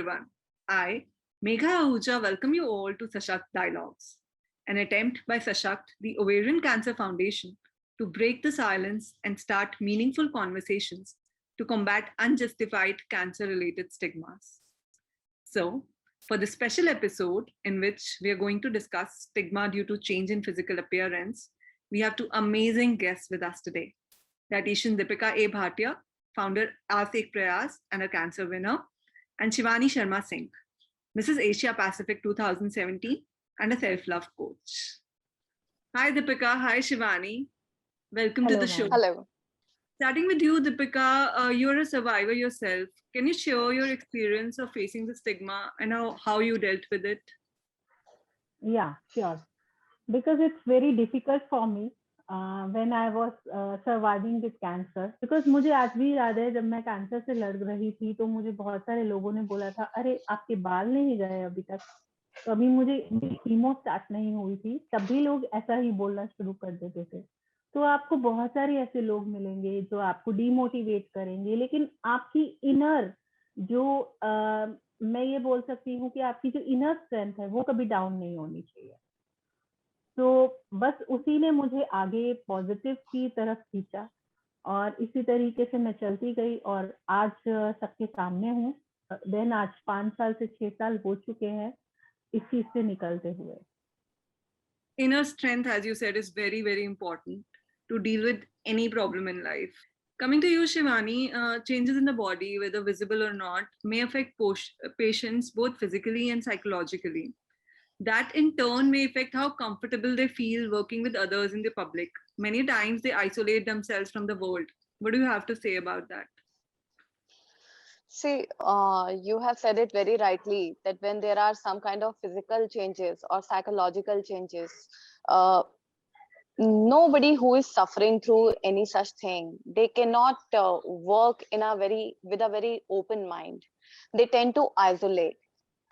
everyone. I, Megha Ahuja, welcome you all to Sashakt Dialogues, an attempt by Sashakt-The Ovarian Cancer Foundation to break the silence and start meaningful conversations to combat unjustified cancer-related stigmas. So, for this special episode in which we are going to discuss stigma due to change in physical appearance, we have two amazing guests with us today. Dietitian Dipikaa A Bhaita, founder Aas Ek Prayas and a cancer winner, and Shivani Sharma Singh, Mrs. Asia Pacific 2017 and a self-love coach. Hi Dipikaa, hi Shivani. Welcome to the show. Hello. Starting with you, Dipikaa, you're a survivor yourself. Can you share your experience of facing the stigma and how you dealt with it? Yeah, sure. Because it's very difficult for me when I was surviving with cancer. Because मुझे आज भी याद है जब मैं cancer से लड़ रही थी तो मुझे बहुत सारे लोगों ने बोला था, अरे आपके बाल नहीं गए अभी तक. तो अभी मुझे कीमो स्टार्ट नहीं हुई थी, तभी लोग ऐसा ही बोलना शुरू कर देते थे. तो आपको बहुत सारे ऐसे लोग मिलेंगे जो आपको डिमोटिवेट करेंगे, लेकिन आपकी इनर जो मैं ये बोल सकती हूँ कि आपकी जो इनर स्ट्रेंथ है वो कभी डाउन नहीं होनी चाहिए. तो बस उसी ने मुझे आगे पॉजिटिव की तरफ खींचा और इसी तरीके से मैं चलती गई और आज सबके सामने हूँ. देन आज 5 साल से 6 साल हो चुके हैं इस चीज से निकलते हुए. Inner strength, as you said, is very, very important to deal with any problem in life. Coming to you, Shivani, changes in the body, whether visible or not, may affect patients both physically and psychologically. That in turn may affect how comfortable they feel working with others in the public. Many times they isolate themselves from the world. What do you have to say about that? See, you have said it very rightly that when there are some kind of physical changes or psychological changes, nobody who is suffering through any such thing, they cannot work with a very open mind. They tend to isolate.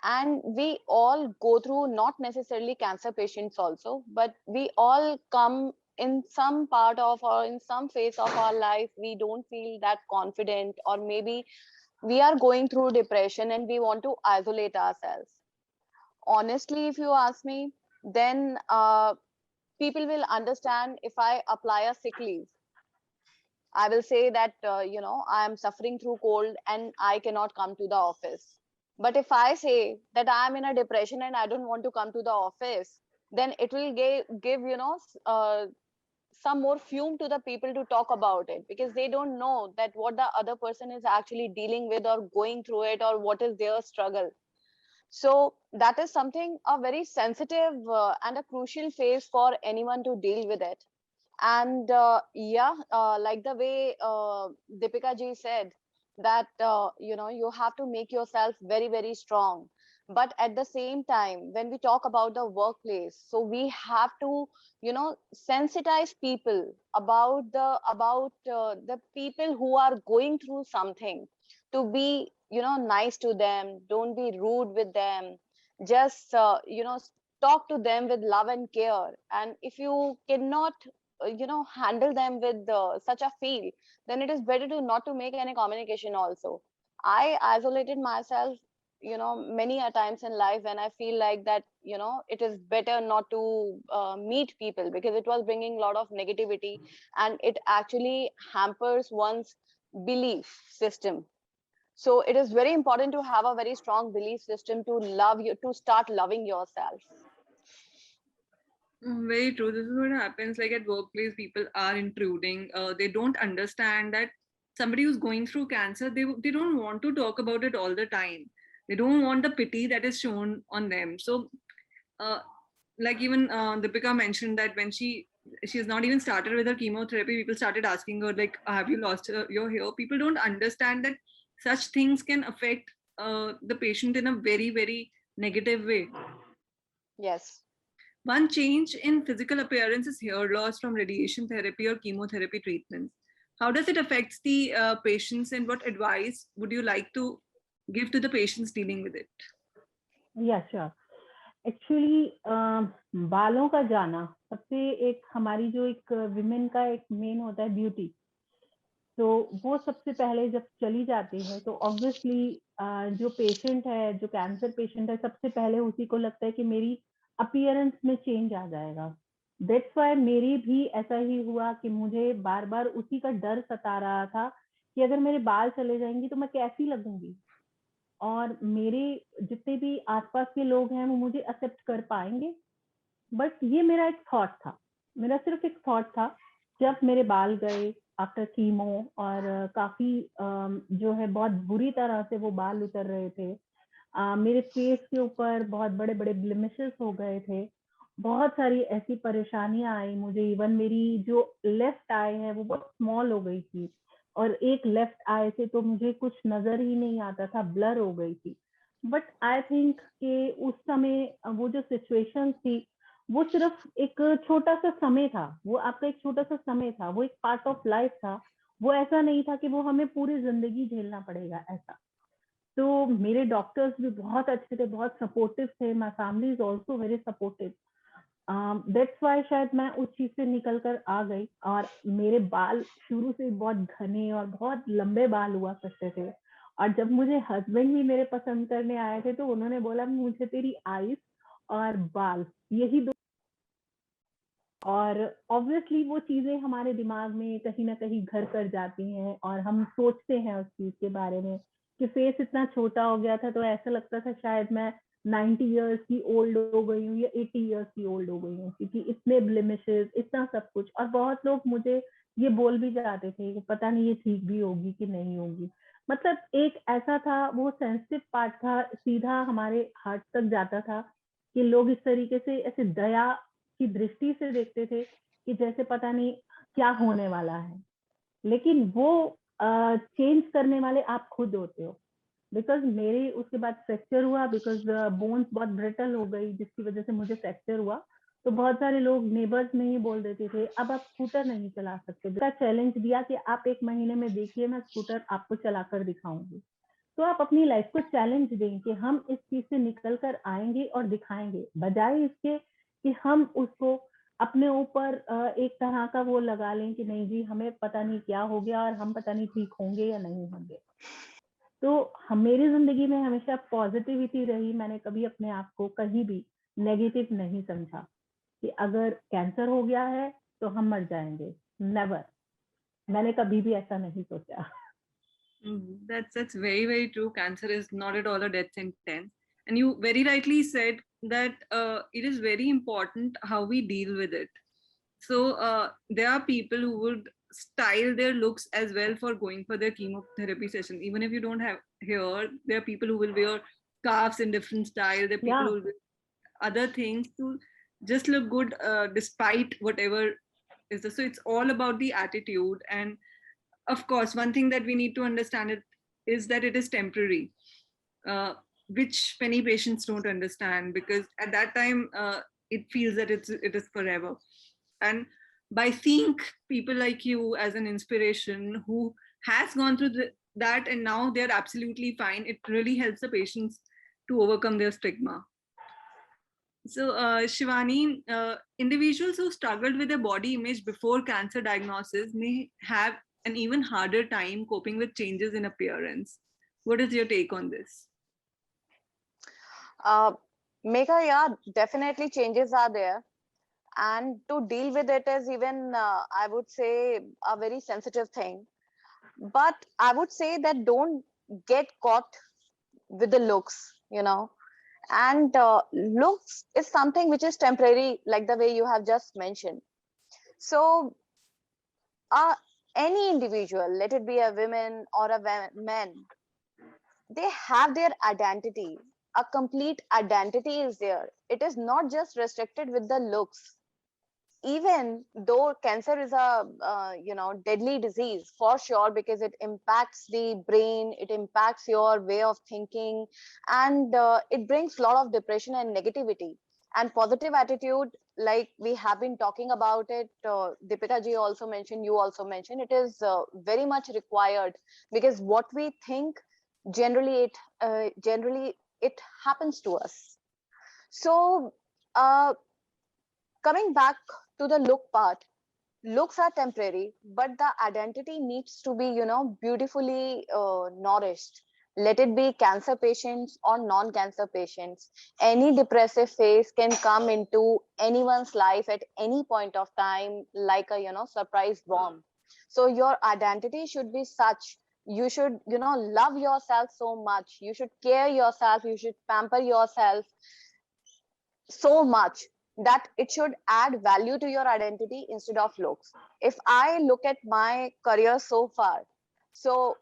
And we all go through, not necessarily cancer patients also, but we all come in some part of or in some phase of our life, we don't feel that confident, or maybe we are going through depression and we want to isolate ourselves. Honestly, if you ask me, then people will understand if I apply a sick leave. I will say that, I am suffering through cold and I cannot come to the office. But if I say that I am in a depression and I don't want to come to the office, then it will give some more fume to the people to talk about it, because they don't know that what the other person is actually dealing with or going through it, or what is their struggle. So that is something, a very sensitive and a crucial phase for anyone to deal with it. And like the way Dipikaa ji said, that you have to make yourself very, very strong. But at the same time, when we talk about the workplace, so we have to sensitize people about the people who are going through something, to be nice to them, don't be rude with them, just talk to them with love and care. And if you cannot handle them with such a feel, then it is better to not to make any communication also. I isolated myself many a times in life when I feel like that it is better not to meet people, because it was bringing a lot of negativity and it actually hampers one's belief system. So it is very important to have a very strong belief system to start loving yourself. Very true. This is what happens. Like at workplace, people are intruding. They don't understand that somebody who's going through cancer, they don't want to talk about it all the time. They don't want the pity that is shown on them. So, like even Dipikaa mentioned that when she has not even started with her chemotherapy, people started asking her like, "Have you lost your hair?" People don't understand that such things can affect the patient in a very, very negative way. Yes. One change in physical appearance is hair loss from radiation therapy or chemotherapy treatments. How does it affect the patients, and what advice would you like to give to the patients dealing with it? Yeah, sure. Actually, बालों का जाना सबसे एक हमारी जो एक women का एक मेन होता है ब्यूटी. तो वो सबसे पहले जब चली जाती है तो ऑब्वियसली जो पेशेंट है, जो कैंसर पेशेंट है, सबसे पहले उसी को लगता है कि मेरी अपीयरेंस में चेंज आ जाएगा. दैट्स वाई मेरी भी ऐसा ही हुआ कि मुझे बार बार उसी का डर सता रहा था कि अगर मेरे बाल चले जाएंगे तो मैं कैसी लगूंगी, और मेरे जितने भी आसपास के लोग हैं वो मुझे एक्सेप्ट कर पाएंगे. बट ये मेरा एक थॉट था, मेरा सिर्फ एक थॉट था. जब मेरे बाल गए आफ्टर कीमो, और काफी जो है बहुत बुरी तरह से वो बाल उतर रहे थे. मेरे फेस के ऊपर बहुत बड़े बड़े ब्लेमिशेस हो गए थे. बहुत सारी ऐसी परेशानियां आई मुझे. इवन मेरी जो लेफ्ट आई है वो बहुत स्मॉल हो गई थी, और एक लेफ्ट आई से तो मुझे कुछ नजर ही नहीं आता था, ब्लर हो गई थी. बट आई थिंक कि उस समय वो जो सिचुएशन थी वो सिर्फ एक छोटा सा समय था. वो आपका एक छोटा सा समय था, वो एक पार्ट ऑफ लाइफ था. वो ऐसा नहीं था कि वो हमें पूरी जिंदगी झेलना पड़ेगा ऐसा. तो मेरे डॉक्टर्स भी बहुत अच्छे थे, बहुत सपोर्टिव थे. My family is also very supportive. That's why शायद मैं उस चीज से निकल कर आ गई. और मेरे बाल शुरू से बहुत घने और बहुत लंबे बाल हुआ करते थे. और जब मुझे हस्बैंड भी मेरे पसंद करने आए थे तो उन्होंने बोला मुझे तेरी आईज और बाल यही दो. और ऑब्वियसली वो चीजें हमारे दिमाग में कहीं ना कहीं घर कर जाती हैं, और हम सोचते हैं उस चीज के बारे में कि फेस इतना छोटा हो गया था तो ऐसा लगता था शायद मैं 90 इयर्स की ओल्ड हो गई हूँ या 80 इयर्स की ओल्ड हो गई हूँ, क्योंकि इतने ब्लेमिशेस, इतना सब कुछ. और बहुत लोग मुझे ये बोल भी जाते थे कि पता नहीं ये ठीक भी होगी कि नहीं होगी. मतलब एक ऐसा था, वो सेंसिटिव पार्ट था, सीधा हमारे हार्ट तक जाता था कि लोग इस तरीके से ऐसे दया की दृष्टि से देखते थे कि जैसे पता नहीं क्या होने वाला है. लेकिन वो चेंज करने वाले आप खुद होते हो. बिकॉज मेरे उसके बाद फ्रैक्चर हुआ, बिकॉज बोन्स बहुत ब्रिटल हो गई, जिसकी वजह से मुझे फ्रैक्चर हुआ. तो बहुत सारे लोग नेबर्स में ही बोल देते थे अब आप स्कूटर नहीं चला सकते. उसका चैलेंज दिया कि आप 1 महीने में देखिए, मैं स्कूटर आपको चलाकर दिखाऊंगी. तो आप अपनी लाइफ को चैलेंज दें कि हम इस चीज से निकल कर आएंगे और दिखाएंगे, बजाय इसके कि हम उसको अपने ऊपर एक तरह का वो लगा लें कि नहीं जी हमें पता नहीं क्या हो गया और हम पता नहीं ठीक होंगे या नहीं होंगे. तो मेरी जिंदगी में हमेशा पॉजिटिविटी रही. मैंने कभी अपने आप को कहीं भी नेगेटिव नहीं समझा कि अगर कैंसर हो गया है तो हम मर जाएंगे. नेवर. मैंने कभी भी ऐसा नहीं सोचा. That's very true. Cancer is not at all a death sentence, and you very rightly said that it is very important how we deal with it. So there are people who would style their looks as well for going for their chemotherapy session. Even if you don't have hair, there are people who will wear scarves in different style. There are people Yeah. who will wear other things to just look good despite whatever is the. So it's all about the attitude. And of course, one thing that we need to understand is that it is temporary, uh, which many patients don't understand, because at that time it feels that it is forever. And by seeing people like you as an inspiration who has gone through that and now they're absolutely fine, it really helps the patients to overcome their stigma. So, Shivani, individuals who struggled with their body image before cancer diagnosis may have an even harder time coping with changes in appearance. What is your take on this? Megha, yeah, definitely changes are there. And to deal with it is even, I would say, a very sensitive thing. But I would say that don't get caught with the looks, you know. And looks is something which is temporary, like the way you have just mentioned. So uh, any individual, let it be a woman or a man, they have their identity. A complete identity is there. It is not just restricted with the looks. Even though cancer is a deadly disease for sure, because it impacts the brain, it impacts your way of thinking, and it brings a lot of depression and negativity. And positive attitude, like we have been talking about it, Dipikaa ji also mentioned, you also mentioned, it is very much required, because what we think, generally it happens to us. So uh, coming back to the look part, looks are temporary, but the identity needs to be, beautifully nourished. let it be cancer patients or non-cancer patients. Any depressive phase can come into anyone's life at any point of time, like a, surprise bomb. So your identity should be such, you should, love yourself so much, you should care yourself, you should pamper yourself so much that it should add value to your identity instead of looks. If I look at my career so far, so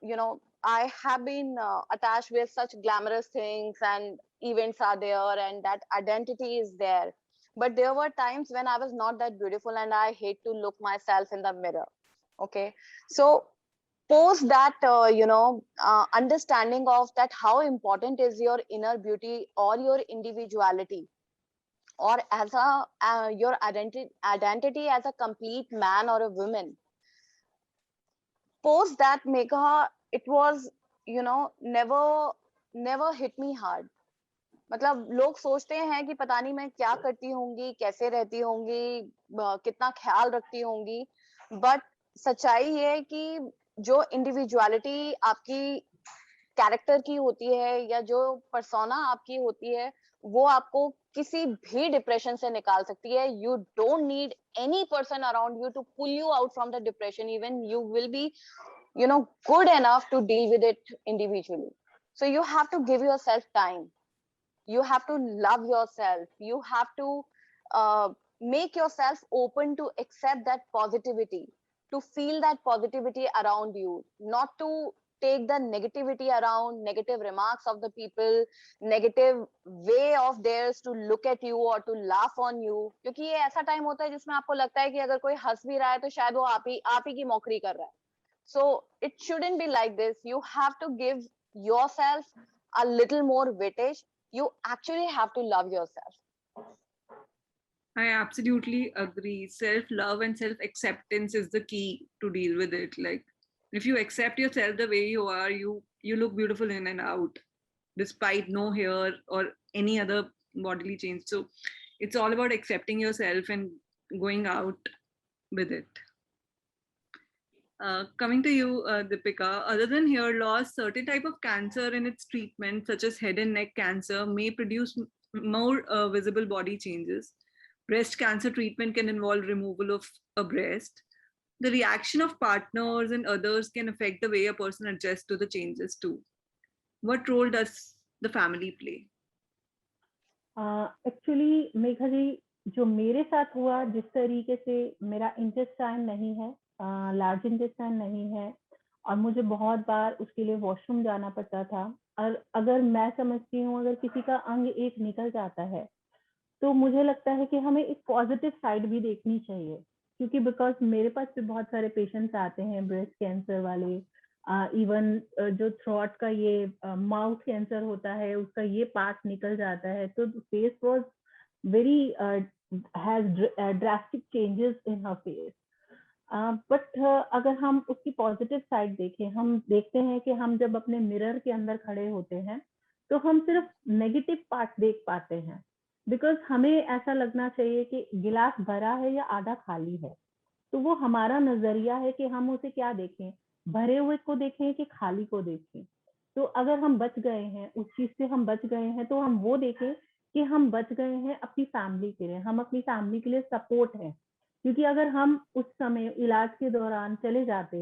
I have been attached with such glamorous things, and events are there, and that identity is there. But there were times when I was not that beautiful, and I hate to look myself in the mirror. Okay, so post that understanding of that, how important is your inner beauty or your individuality, or as a your identity as a complete man or a woman. Post that, Megha, it was never hit me hard. मतलब लोग सोचते हैं कि पता नहीं मैं क्या करती होंगी, कैसे रहती होंगी, कितना ख्याल रखती होंगी, बट सच्चाई ये है कि जो इंडिविजुअलिटी आपकी कैरेक्टर की होती है, या जो पर्सोना आपकी होती है, वो आपको किसी भी डिप्रेशन से निकाल सकती है. You don't need any person around you to pull you out from the depression. Even you will be good enough to deal with it individually. So you have to give yourself time, you have to love yourself, you have to make yourself open to accept that positivity, to feel that positivity around you, not to take the negativity around, negative remarks of the people, negative way of theirs to look at you or to laugh on you. क्योंकि ये ऐसा time होता है जिसमें आपको लगता है कि अगर कोई हंस भी रहा है तो शायद वो आप ही की मौकरी कर रहा है. So it shouldn't be like this. You have to give yourself a little more weightage. You actually have to love yourself. I absolutely agree. Self-love and self-acceptance is the key to deal with it. Like, if you accept yourself the way you are, you look beautiful in and out, despite no hair or any other bodily change. So it's all about accepting yourself and going out with it. Coming to you, Dipikaa, other than hair loss, certain type of cancer and its treatment, such as head and neck cancer, may produce more visible body changes. Breast cancer treatment can involve removal of a breast. The reaction of partners and others can affect the way a person adjusts to the changes too. What role does the family play? Actually Megha ji, जो मेरे साथ हुआ, जिस तरीके से मेरा intestine नहीं है, लार्ज इंटेस्टाइन नहीं है, और मुझे बहुत बार उसके लिए वॉशरूम जाना पड़ता था. और अगर मैं समझती हूँ, अगर किसी का अंग एक निकल जाता है, तो मुझे लगता है कि हमें एक पॉजिटिव साइड भी देखनी चाहिए. क्योंकि बिकॉज मेरे पास भी बहुत सारे पेशेंट्स आते हैं ब्रेस्ट कैंसर वाले, इवन जो थ्रोट का ये माउथ कैंसर होता है, उसका ये पार्ट निकल जाता है, तो face was very has drastic changes in her face. But अगर हम उसकी पॉजिटिव साइड देखें, हम देखते हैं कि हम जब अपने मिरर के अंदर खड़े होते हैं तो हम सिर्फ नेगेटिव पार्ट देख पाते हैं. बिकॉज हमें ऐसा लगना चाहिए कि गिलास भरा है या आधा खाली है. तो वो हमारा नजरिया है कि हम उसे क्या देखें, भरे हुए को देखें कि खाली को देखें. तो अगर हम बच गए हैं, उस चीज से हम बच गए हैं, तो हम वो देखें कि हम बच गए हैं अपनी फैमिली के लिए, हम अपनी फैमिली के लिए सपोर्ट है. क्योंकि अगर हम उस समय इलाज के दौरान चले जाते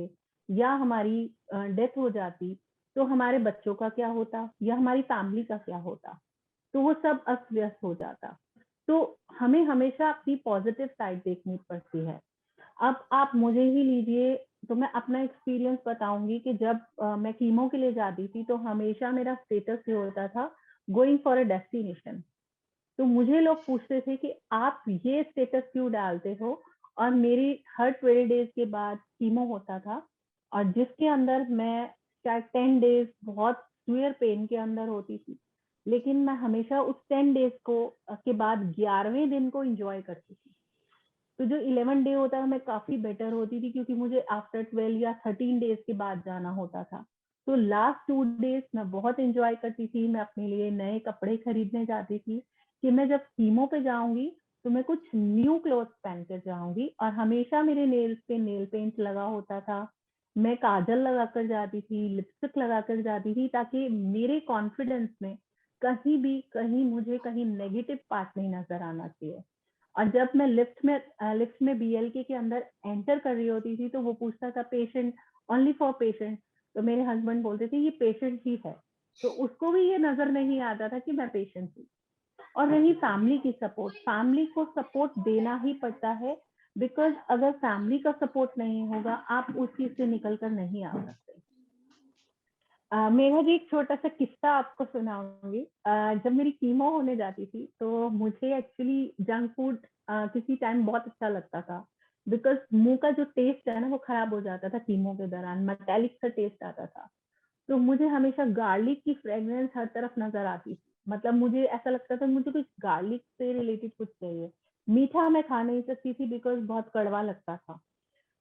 या हमारी डेथ हो जाती, तो हमारे बच्चों का क्या होता या हमारी फैमिली का क्या होता, तो वो सब अस्त व्यस्त हो जाता. तो हमें हमेशा अपनी पॉजिटिव साइड देखनी पड़ती है. अब आप मुझे ही लीजिए, तो मैं अपना एक्सपीरियंस बताऊंगी कि जब मैं कीमो के लिए जाती थी, तो हमेशा मेरा स्टेटस ये होता था, गोइंग फॉर अ डेस्टिनेशन. तो मुझे लोग पूछते थे कि आप ये स्टेटस क्यों डालते हो. और मेरी हर 12 डेज के बाद कीमो होता था, और जिसके अंदर मैं शायद 10 डेज बहुत सीवियर पेन के अंदर होती थी, लेकिन मैं हमेशा उस 10 डेज को के बाद 11वें दिन को एंजॉय करती थी. तो जो 11 डे होता है, मैं काफी बेटर होती थी, क्योंकि मुझे आफ्टर 12 या 13 डेज के बाद जाना होता था. तो लास्ट 2 डेज मैं बहुत एंजॉय करती थी. मैं अपने लिए नए कपड़े खरीदने जाती थी कि मैं जब कीमो पे जाऊंगी तो मैं कुछ न्यू क्लोथ पहन कर जाऊंगी. और हमेशा मेरे नेल्स पे नेल पेंट लगा होता था, मैं काजल लगाकर जाती थी, लिपस्टिक लगाकर जाती थी, ताकि मेरे कॉन्फिडेंस में कहीं मुझे कहीं नेगेटिव पार्ट नहीं नजर आना चाहिए। और जब मैं लिफ्ट में बीएलके के अंदर एंटर कर रही होती थी, तो वो पूछता था पेशेंट, ओनली फॉर पेशेंट। तो मेरे हस्बैंड बोलते थे ये पेशेंट ही है, तो उसको भी ये नजर नहीं आता था कि मैं पेशेंट हूँ। और रही फैमिली की सपोर्ट, फैमिली को सपोर्ट देना ही पड़ता है, बिकॉज अगर फैमिली का सपोर्ट नहीं होगा, आप उस चीज से निकल कर नहीं आ सकते। मेघा जी, एक छोटा सा किस्सा आपको सुनाऊंगी। जब मेरी कीमो होने जाती थी, तो मुझे एक्चुअली जंक फूड किसी टाइम बहुत अच्छा लगता था, बिकॉज मुंह का जो टेस्ट है ना, वो खराब हो जाता था कीमो के दौरान, मेटालिक सा टेस्ट आता था। तो मुझे हमेशा गार्लिक की फ्रेग्रेंस हर तरफ नजर आती थी। मतलब मुझे ऐसा लगता था मुझे कुछ गार्लिक से रिलेटेड कुछ चाहिए। मीठा मैं खा नहीं सकती थी, बिकॉज बहुत कड़वा लगता था।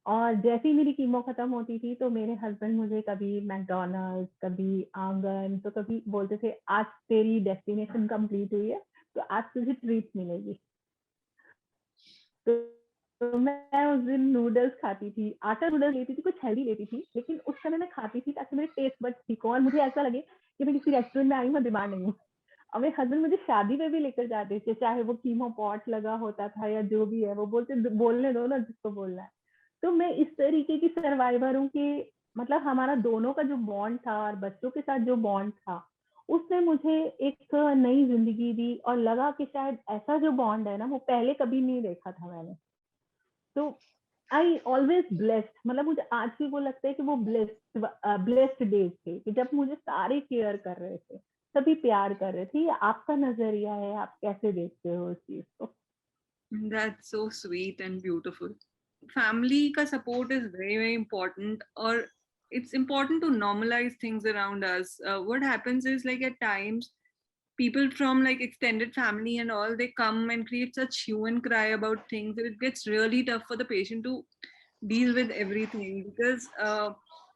और जैसे ही मेरी कीमो खत्म होती थी, तो मेरे हस्बैंड मुझे कभी मैकडोनल्ड्स, कभी आंगन, तो कभी बोलते थे आज तेरी डेस्टिनेशन कंप्लीट हुई है, तो आज तुझे ट्रीट मिलेगी। तो मैं उस दिन नूडल्स खाती थी, आटा नूडल्स लेती थी, कुछ हेल्दी लेती थी, लेकिन उस समय मैं खाती थी ताकि मेरे टेस्ट बड्स ठीक हो और मुझे ऐसा लगे कि मैं किसी रेस्टोरेंट में आई हूँ, मैं बीमार नहीं हूँ। और मेरे हस्बैंड मुझे शादी में भी लेकर जाते थे, चाहे वो कीमो पॉट लगा होता था या जो भी है, वो बोलते बोलने दो ना जिसको बोलना है। तो मैं इस तरीके की सर्वाइवर हूँ कि मतलब हमारा दोनों का जो बॉन्ड था और बच्चों के साथ जो बॉन्ड था, उसने मुझे एक नई जिंदगी दी, और लगा कि शायद ऐसा जो बॉन्ड है ना, वो पहले कभी नहीं देखा था मैंने। तो आई ऑलवेज ब्लेस्ड, मतलब मुझे आज भी वो लगता है कि वो ब्लेस्ड डेज थे, कि जब मुझे सारे केयर कर रहे थे, सभी प्यार कर रहे थे। ये आपका नजरिया है, आप कैसे देखते हो उस चीज को? That's so sweet and beautiful. Family ka support is very, very important, or it's important to normalize things around us. What happens is, like, at times, people from like extended family and all, they come and create such hue and cry about things that it gets really tough for the patient to deal with everything, because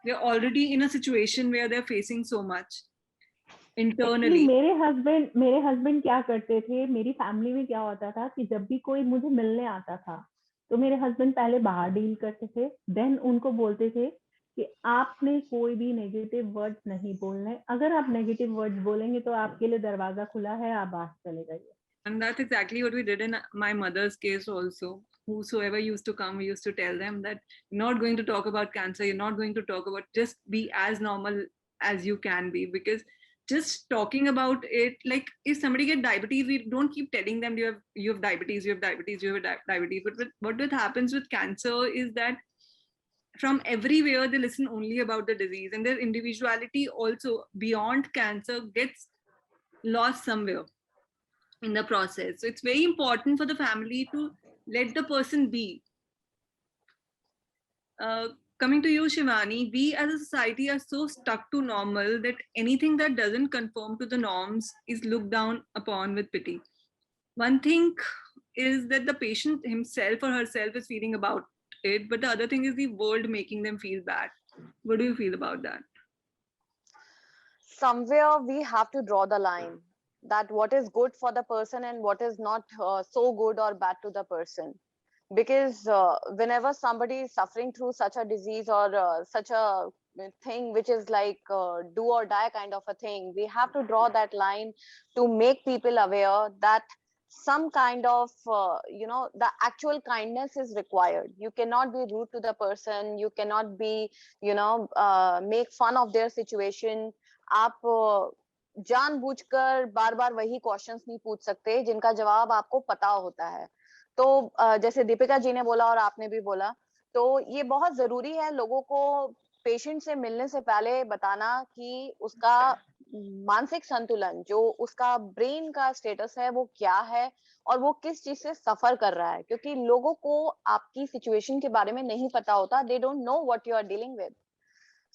they're already in a situation where they're facing so much actually internally. मेरे husband क्या करते थे, मेरी family में क्या होता था कि जब भी कोई मुझे मिलने आता था, तो मेरे हस्बैंड पहले बाहर डील करते थे, देन उनको बोलते थे कि आपने कोई भी नेगेटिव वर्ड्स नहीं बोलने, अगर आप नेगेटिव वर्ड्स बोलेंगे तो आपके लिए दरवाजा खुला है, आप बाहर चले जाइए। And that's exactly what we did in my mother's case also. Whosoever used to come, we used to tell them that you're not going to talk about cancer, you're not going to talk about, just be as normal as you can be. Because just talking about it, like if somebody get diabetes, we don't keep telling them you have diabetes, you have diabetes, you have diabetes. But what happens with cancer is that from everywhere they listen only about the disease, and their individuality also beyond cancer gets lost somewhere in the process. So it's very important for the family to let the person be. Uh, Coming to you, Shivani, we as a society are so stuck to normal that anything that doesn't conform to the norms is looked down upon with pity. One thing is that the patient himself or herself is feeling about it, but the other thing is the world making them feel bad. What do you feel about that? Somewhere we have to draw the line that what is good for the person and what is not so good or bad to the person, because whenever somebody is suffering through such a disease or such a thing which is like do or die kind of a thing, we have to draw that line to make people aware that some kind of the actual kindness is required. You cannot be rude to the person, you cannot be make fun of their situation. आप जानबूझकर बार बार वही questions नहीं पूछ सकते जिनका जवाब आपको पता होता है। तो जैसे दीपिका जी ने बोला और आपने भी बोला, तो ये बहुत जरूरी है लोगों को पेशेंट से मिलने से पहले बताना कि उसका मानसिक संतुलन, जो उसका ब्रेन का स्टेटस है, वो क्या है और वो किस चीज से सफर कर रहा है, क्योंकि लोगों को आपकी सिचुएशन के बारे में नहीं पता होता। They don't know what you are dealing with.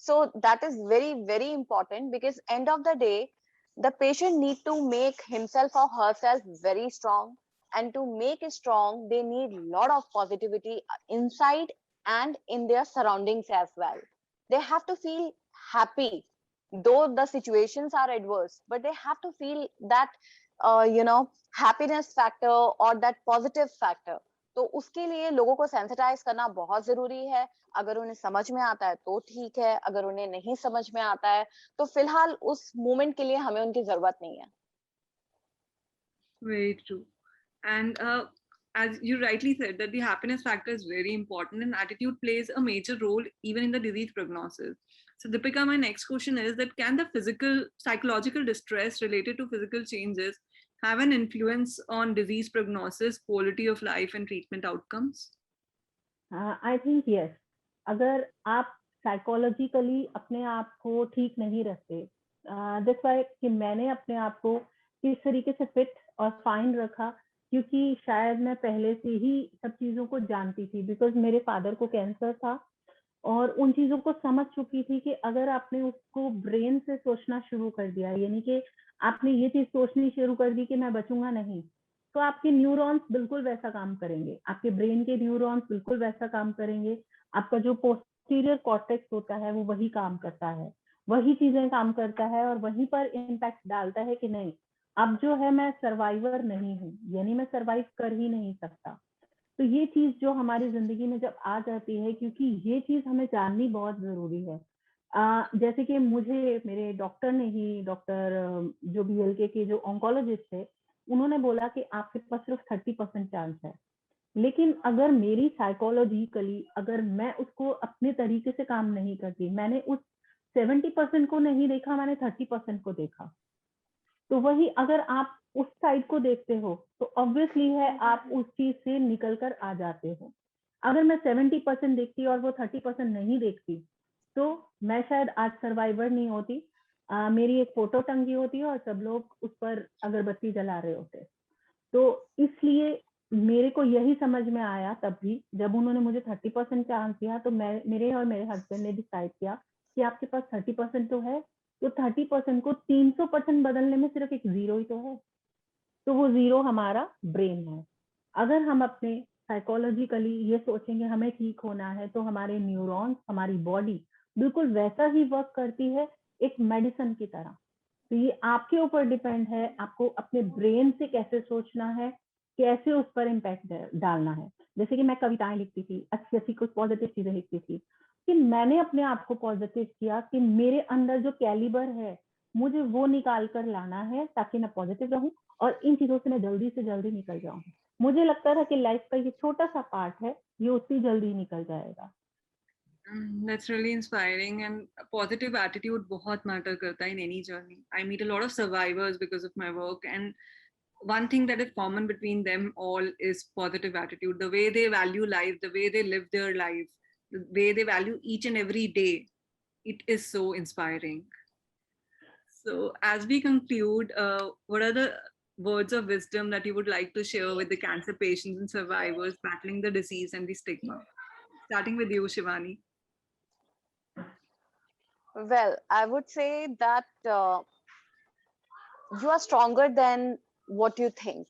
So that is very, very important, because end of the day, the patient need to make himself or herself very strong. And to make it strong, they need lot of positivity inside and in their surroundings as well. They have to feel happy, though the situations are adverse, but they have to feel that happiness factor or that positive factor. तो उसके लिए लोगों को sensitize करना बहुत जरूरी है। अगर उन्हें समझ में आता है तो ठीक है, अगर उन्हें नहीं समझ में आता है तो फिलहाल उस मोमेंट के लिए हमें उनकी जरूरत नहीं है। Very true. And as you rightly said, that the happiness factor is very important, and attitude plays a major role even in the disease prognosis. So, Deepika, my next question is that can the physical, psychological distress related to physical changes have an influence on disease prognosis, quality of life, and treatment outcomes? I think yes. अगर आप psychologically अपने आप को ठीक नहीं रखते, that's why कि मैंने अपने आप को इस तरीके से फिट और फाइन रखा, क्योंकि शायद मैं पहले से ही सब चीज़ों को जानती थी, बिकॉज मेरे फादर को कैंसर था और उन चीज़ों को समझ चुकी थी कि अगर आपने उसको ब्रेन से सोचना शुरू कर दिया, यानी कि आपने ये चीज़ सोचनी शुरू कर दी कि मैं बचूंगा नहीं, तो आपके न्यूरॉन्स बिल्कुल वैसा काम करेंगे, आपके ब्रेन के न्यूरॉन्स बिल्कुल वैसा काम करेंगे। आपका जो पोस्टीरियर कॉर्टेक्स होता है वो वही काम करता है, वही चीजें काम करता है और वहीं पर इम्पैक्ट डालता है कि नहीं, अब जो है मैं सर्वाइवर नहीं हूँ, यानी मैं सर्वाइव कर ही नहीं सकता। तो ये चीज जो हमारी जिंदगी में जब आ जाती है, क्योंकि ये चीज हमें जाननी बहुत जरूरी है। जैसे कि मुझे मेरे डॉक्टर ने ही, डॉक्टर जो BLK के जो ऑन्कोलॉजिस्ट थे, उन्होंने बोला कि आपके पास सिर्फ 30% चांस है। लेकिन अगर मेरी साइकोलॉजिकली अगर मैं उसको अपने तरीके से काम नहीं करती, मैंने उस 70% को नहीं देखा, मैंने 30% को देखा। तो वही अगर आप उस साइड को देखते हो तो ऑब्वियसली है आप उस चीज से निकल कर आ जाते हो। अगर मैं 70% देखती और वो 30% नहीं देखती तो मैं शायद आज सर्वाइवर नहीं होती। मेरी एक फोटो टंगी होती और सब लोग उस पर अगरबत्ती जला रहे होते। तो इसलिए मेरे को यही समझ में आया तब भी, जब उन्होंने मुझे 30% चांस दिया, तो मैं, मेरे और मेरे हस्बैंड ने डिसाइड किया कि आपके पास 30% तो है, तो 30% को 300% बदलने में सिर्फ एक जीरो ही तो है, तो वो जीरो हमारा ब्रेन है। अगर हम अपने साइकोलॉजिकली ये सोचेंगे हमें ठीक होना है, तो हमारे न्यूरॉन्स, हमारी बॉडी बिल्कुल वैसा ही वर्क करती है, एक मेडिसिन की तरह। तो ये आपके ऊपर डिपेंड है, आपको अपने ब्रेन से कैसे सोचना है, कैसे उस पर इम्पैक्ट डालना है। जैसे कि मैं कविताएं लिखती थी, अच्छी अच्छी कुछ पॉजिटिव चीजें लिखती थी, कि मैंने अपने आप को पॉजिटिव किया कि मेरे अंदर जो कैलिबर है मुझे वो निकाल कर लाना है ताकि मैं पॉजिटिव रहूं और इन चीजों से मैं जल्दी से जल्दी निकल जाऊं। मुझे लगता था कि लाइफ का ये छोटा सा पार्ट है, ये उतनी जल्दी निकल जाएगा। That's really inspiring, and a positive attitude बहुत matter करता है in any journey. I meet a lot of survivors because of my work, and one thing that is common between them all is positive attitude. The way they value life, the way they live their life, the way they value each and every day, it is so inspiring. So, as we conclude, what are the words of wisdom that you would like to share with the cancer patients and survivors battling the disease and the stigma? Starting with you, Shivani. Well, I would say that you are stronger than what you think.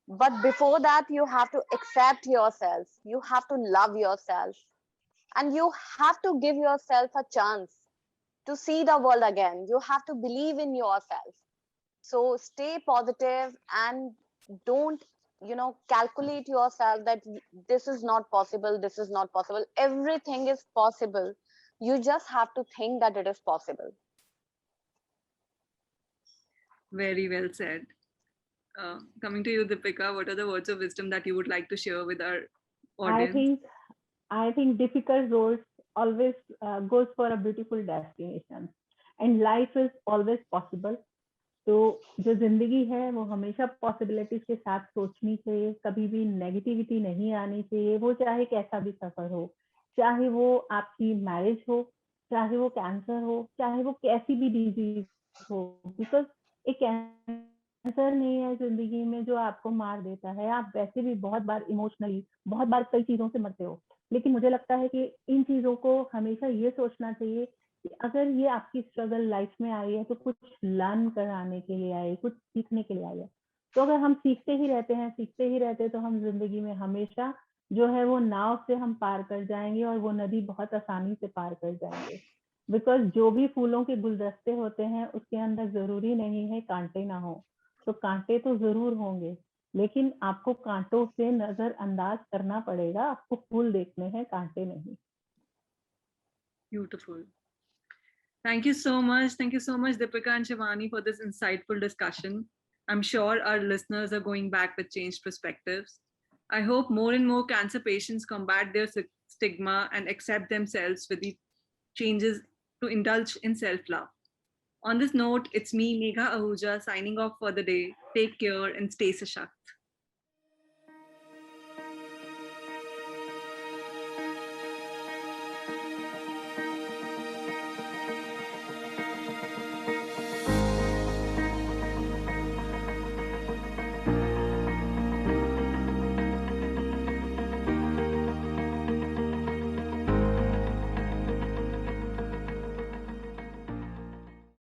But before that, you have to accept yourself. You have to love yourself. And you have to give yourself a chance to see the world again. You have to believe in yourself. So stay positive and don't, calculate yourself that this is not possible, this is not possible. Everything is possible. You just have to think that it is possible. Very well said. Coming to you, Deepika, what are the words of wisdom that you would like to share with our audience? I think difficult roads always goes for a beautiful destination, and life is always possible. तो जो जिंदगी है वो हमेशा possibilities के साथ सोचनी चाहिए, कभी भी नेगेटिविटी नहीं आनी चाहिए, वो चाहे कैसा भी सफर हो, चाहे वो आपकी मैरिज हो, चाहे वो कैंसर हो, चाहे वो कैसी भी डिजीज हो, बिकॉज एक कैंसर नहीं है जिंदगी में जो आपको मार देता है। आप वैसे भी बहुत बार इमोशनली, बहुत बार कई चीजों से मरते हो, लेकिन मुझे लगता है कि इन चीजों को हमेशा ये सोचना चाहिए कि अगर ये आपकी स्ट्रगल लाइफ में आई है तो कुछ लर्न कराने के लिए आई है, कुछ सीखने के लिए आई है। तो अगर हम सीखते ही रहते हैं तो हम जिंदगी में हमेशा जो है वो नाव से हम पार कर जाएंगे और वो नदी बहुत आसानी से पार कर जाएंगे। बिकॉज जो भी फूलों के गुलदस्ते होते हैं उसके अंदर जरूरी नहीं है कांटे ना हो, तो कांटे तो जरूर होंगे, लेकिन आपको कांटों से नजरअंदाज करना पड़ेगा, आपको फूल देखने हैं, कांटे नहीं. Beautiful. Thank you so much. Thank you so much, Dipikaa and Shivani, for this insightful discussion. I'm sure our listeners are going back with changed perspectives. I hope more and more cancer patients combat their stigma and accept themselves with the changes to indulge in self love. On this note, it's me, Megha Ahuja, signing off for the day. Take care and stay Sashakt.